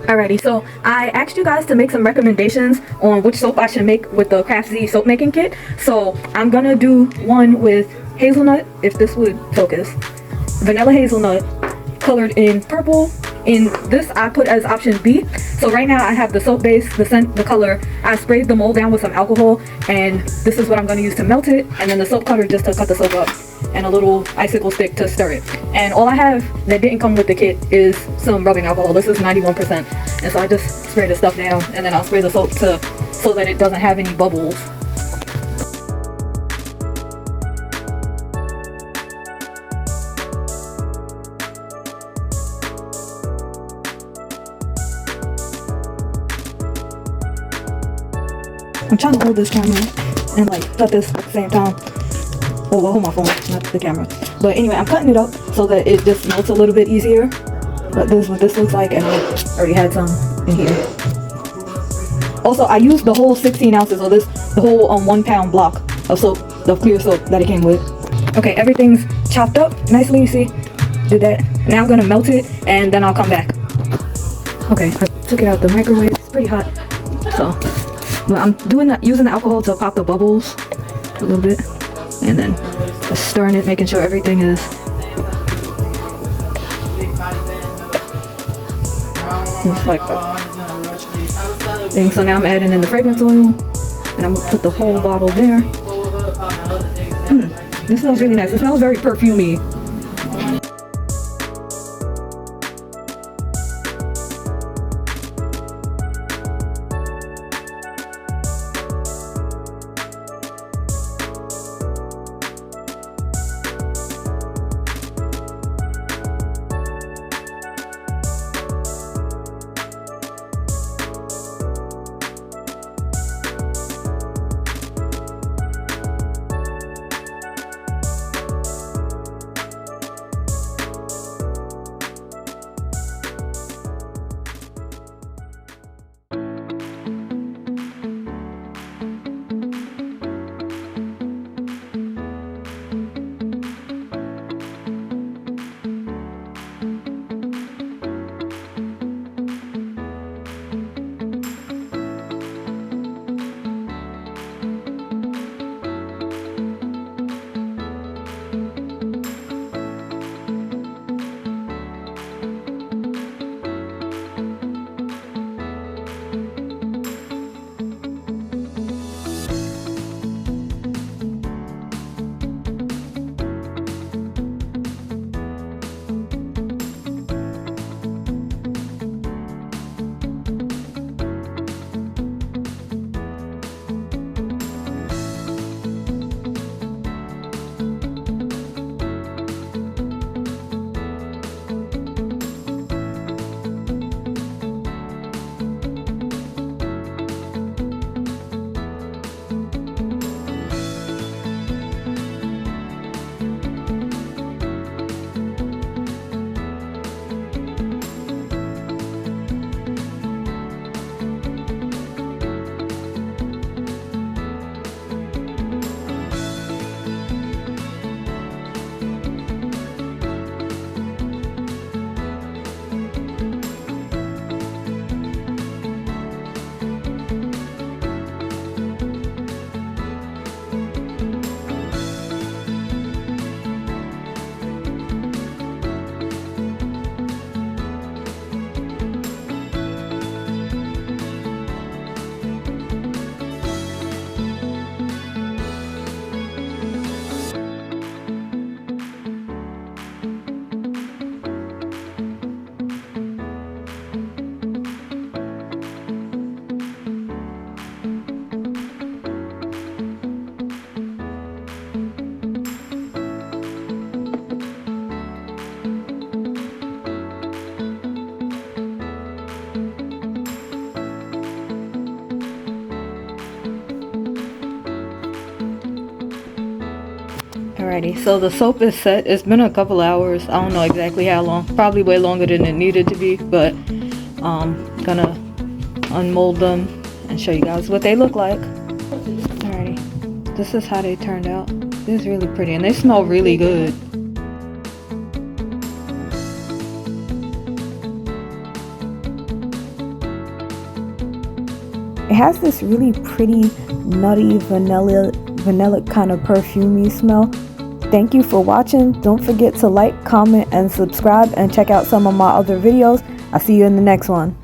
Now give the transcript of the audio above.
Alrighty, so I asked you guys to make some recommendations on which soap I should make with the Craftzee soap making kit. So I'm gonna do one with hazelnut, if this would focus. Vanilla hazelnut, colored in purple. In this I put as option B. So right now I have the soap base, the scent, the color. I sprayed the mold down with some alcohol, and this is what I'm gonna use to melt it, and then the soap cutter just to cut the soap up, and a little icicle stick to stir it. And all I have that didn't come with the kit is some rubbing alcohol. This is 91%, and so I just spray the stuff down, and then I'll spray the soap so that it doesn't have any bubbles. I'm trying to hold this camera and like cut this at the same time. Oh, well, hold my phone, not the camera. But anyway, I'm cutting it up so that it just melts a little bit easier. But this is what this looks like, and I already had some in here. Also, I used the whole 16 ounces, or the whole 1 pound block of soap, the clear soap that it came with. Okay, everything's chopped up nicely, you see? Did that. Now I'm gonna melt it, and then I'll come back. Okay, I took it out the microwave. It's pretty hot, so. But I'm using the alcohol to pop the bubbles a little bit, and then just stirring it, making sure everything is like a thing. So now I'm adding in the fragrance oil, and I'm gonna put the whole bottle there. This smells really nice. It smells very perfumey. Alrighty, so the soap is set. It's been a couple hours. I don't know exactly how long. Probably way longer than it needed to be, but gonna unmold them and show you guys what they look like. Alrighty, this is how they turned out. This is really pretty, and they smell really good. It has this really pretty nutty vanilla kind of perfumey smell. Thank you for watching. Don't forget to like, comment, and subscribe, and check out some of my other videos. I'll see you in the next one.